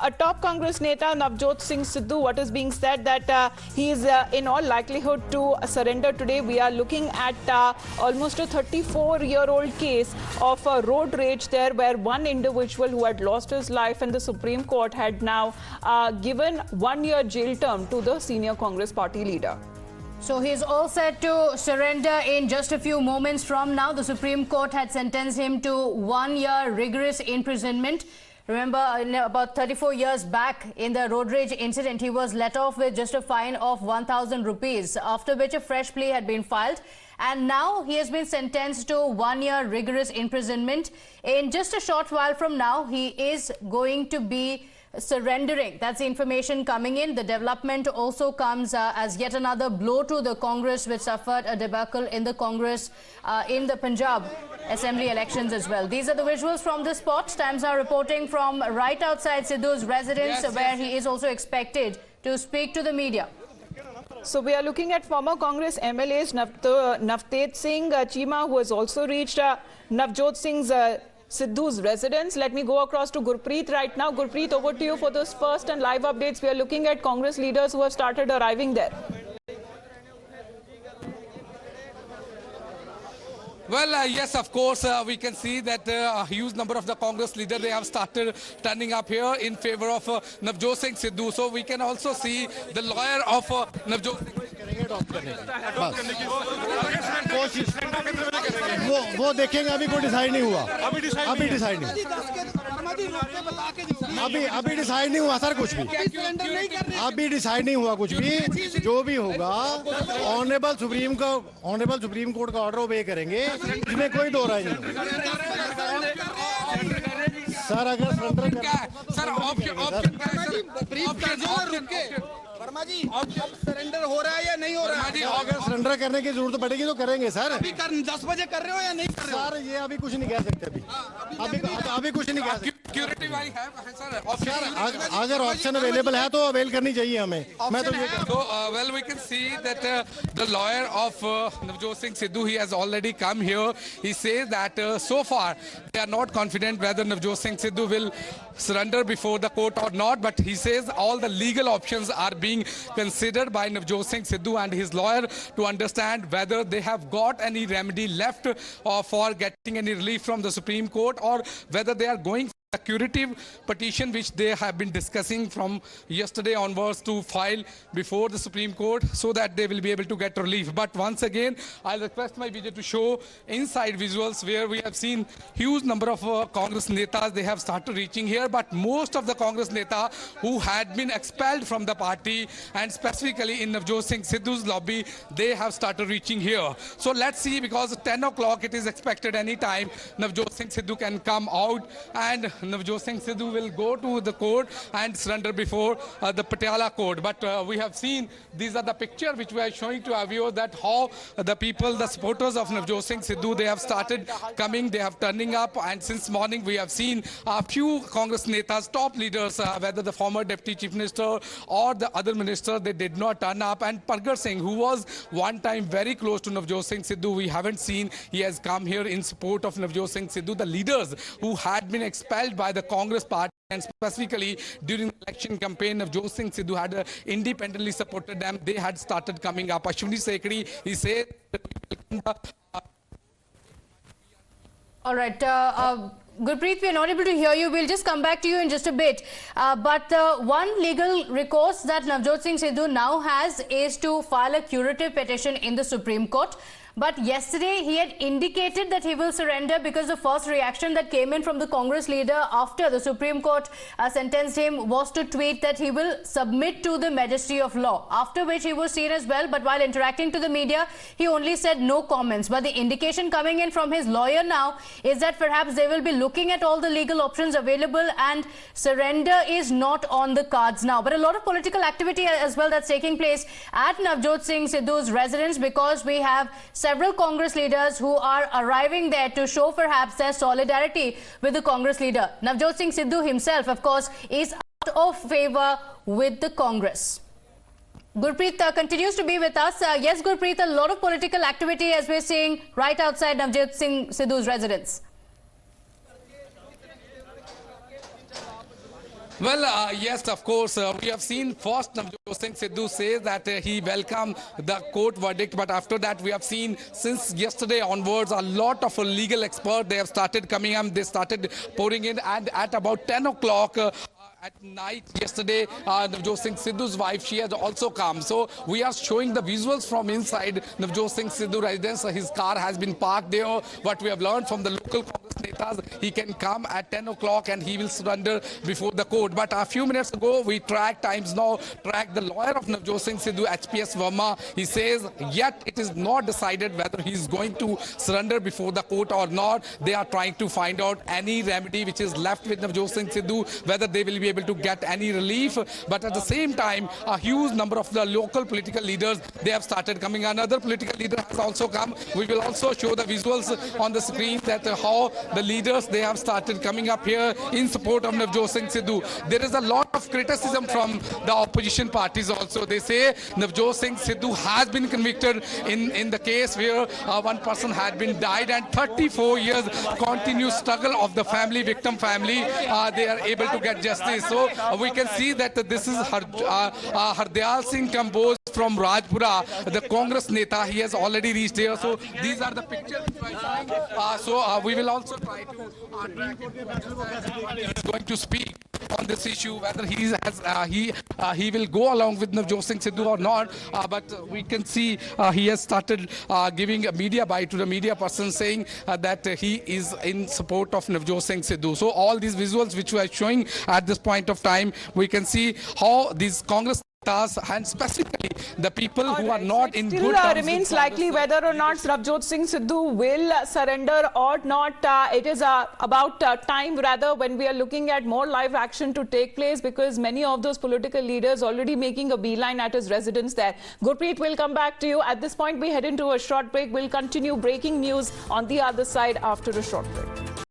A top Congress Neta, Navjot Singh Sidhu, what is being said that he is in all likelihood to surrender today. We are looking at almost a 34-year-old case of road rage there, where one individual who had lost his life and the Supreme Court had now given 1-year jail term to the senior Congress party leader. So he's all set to surrender in just a few moments from now. The Supreme Court had sentenced him to 1 year rigorous imprisonment. Remember, about 34 years back in the road rage incident, he was let off with just a fine of 1,000 rupees, after which a fresh plea had been filed. And now he has been sentenced to 1 year rigorous imprisonment. In just a short while from now, he is going to be surrendering. That's the information coming in. The development also comes as yet another blow to the Congress, which suffered a debacle in the Congress in the Punjab Assembly elections as well. These are the visuals from the spot. Times are reporting from right outside Sidhu's residence, where he is also expected to speak to the media. So we are looking at former Congress MLAs Navjot Singh Chima, who has also reached Navjot Singh's Sidhu's residence. Let me go across to Gurpreet right now. Gurpreet, over to you for those first and live updates. We are looking at Congress leaders who have started arriving there. Well, yes, of course, we can see that a huge number of the Congress leaders, they have started turning up here in favor of Navjot Singh Sidhu. So we can also see the lawyer of Navjot Singh वो देखेंगे. अभी कोई decide नहीं हुआ. अभी decide नहीं अभी decide नहीं हुआ सर. कुछ भी अभी डिसाइड नहीं हुआ. कुछ भी जो भी होगा ऑनरेबल सुप्रीम कोर्ट का ऑर्डर ओबे करेंगे. इसमें कोई दो राय नहीं. सर अगर वर्मा जी अब सरेंडर हो रहा है या नहीं हो रहा है? अगर सरेंडर करने की जरूरत पड़ेगी तो करेंगे सर. अभी 10 बजे कर रहे हो या नहीं कर रहे हो? सर ये अभी कुछ नहीं कह सकते. अभी कुछ नहीं कह सकते. अगर ऑप्शन अवेलेबल है तो अवेल करनी चाहिए हमें. मैं तो well, we can see that the lawyer of Navjot Singh Sidhu, he has already come here. He says that so far they are not confident whether Navjot Singh Sidhu will surrender before the court or not, but he says all the legal options are being considered by Navjot Singh Sidhu and his lawyer to understand whether they have got any remedy left for getting any relief from the Supreme Court, or whether they are going a curative petition which they have been discussing from yesterday onwards to file before the Supreme Court, so that they will be able to get relief. But once again, I'll request my video to show inside visuals where we have seen huge number of Congress netas. They have started reaching here, but most of the Congress neta who had been expelled from the party, and specifically in Navjot Singh Sidhu's lobby, they have started reaching here. So let's see, because 10 o'clock it is expected any time Navjot Singh Sidhu can come out, and Navjot Singh Sidhu will go to the court and surrender before the Patiala court. But we have seen, these are the picture which we are showing to our viewers, that how the people, the supporters of Navjot Singh Sidhu, they have started coming, they have turning up. And since morning we have seen a few Congress netas, top leaders, whether the former Deputy Chief Minister or the other minister, they did not turn up. And Pargar Singh, who was one time very close to Navjot Singh Sidhu, we haven't seen he has come here in support of Navjot Singh Sidhu. The leaders who had been expelled by the Congress party, and specifically during the election campaign, Navjot Singh Sidhu had independently supported them. They had started coming up. Ashwini Sekhri, he said... All right. Gurpreet, we are not able to hear you. We'll just come back to you in just a bit. But one legal recourse that Navjot Singh Sidhu now has is to file a curative petition in the Supreme Court. But yesterday he had indicated that he will surrender, because the first reaction that came in from the Congress leader after the Supreme Court sentenced him was to tweet that he will submit to the majesty of law, after which he was seen as well. But while interacting to the media, he only said no comments. But the indication coming in from his lawyer now is that perhaps they will be looking at all the legal options available, and surrender is not on the cards now. But a lot of political activity as well that's taking place at Navjot Singh Sidhu's residence, because we have several Congress leaders who are arriving there to show perhaps their solidarity with the Congress leader. Navjot Singh Sidhu himself, of course, is out of favor with the Congress. Gurpreet continues to be with us. Yes, Gurpreet, a lot of political activity as we're seeing right outside Navjot Singh Sidhu's residence. Well, yes, of course. We have seen first Navjot Singh Sidhu say that he welcomed the court verdict, but after that we have seen since yesterday onwards a lot of legal experts, they have started coming up, they started pouring in, and at about 10 o'clock at night yesterday, Navjot Singh Sidhu's wife, she has also come. So we are showing the visuals from inside Navjot Singh Sidhu residence. His car has been parked there. What we have learned from the local Congress netas, he can come at 10 o'clock and he will surrender before the court. But a few minutes ago, we tracked Times Now, tracked the lawyer of Navjot Singh Sidhu, HPS Verma. He says yet it is not decided whether he is going to surrender before the court or not. They are trying to find out any remedy which is left with Navjot Singh Sidhu, whether they will be able to get any relief. But at the same time, a huge number of the local political leaders, they have started coming. Another political leader has also come. We will also show the visuals on the screen that how the leaders, they have started coming up here in support of Navjot Singh Sidhu. There is a lot of criticism from the opposition parties also. They say Navjot Singh Sidhu has been convicted in the case where one person had been died, and 34 years continuous struggle of the family, victim family, they are able to get justice. So we can see that this is Hardyal Singh Kamboj from Rajpura, the Congress neta. He has already reached here. So these are the pictures which I am showing. So we will also try to track he is going to speak on this issue, whether he will go along with Navjot Singh Sidhu or not. But we can see he has started giving a media bite to the media person, saying that he is in support of Navjot Singh Sidhu. So all these visuals which we are showing at this point of time, we can see how these Congress and specifically the people who are not in good terms remains likely whether or not Navjot Singh Sidhu will surrender or not. It is about time rather when we are looking at more live action to take place, because many of those political leaders already making a beeline at his residence there. Gurpreet, will come back to you. At this point, we head into a short break. We'll continue breaking news on the other side after a short break.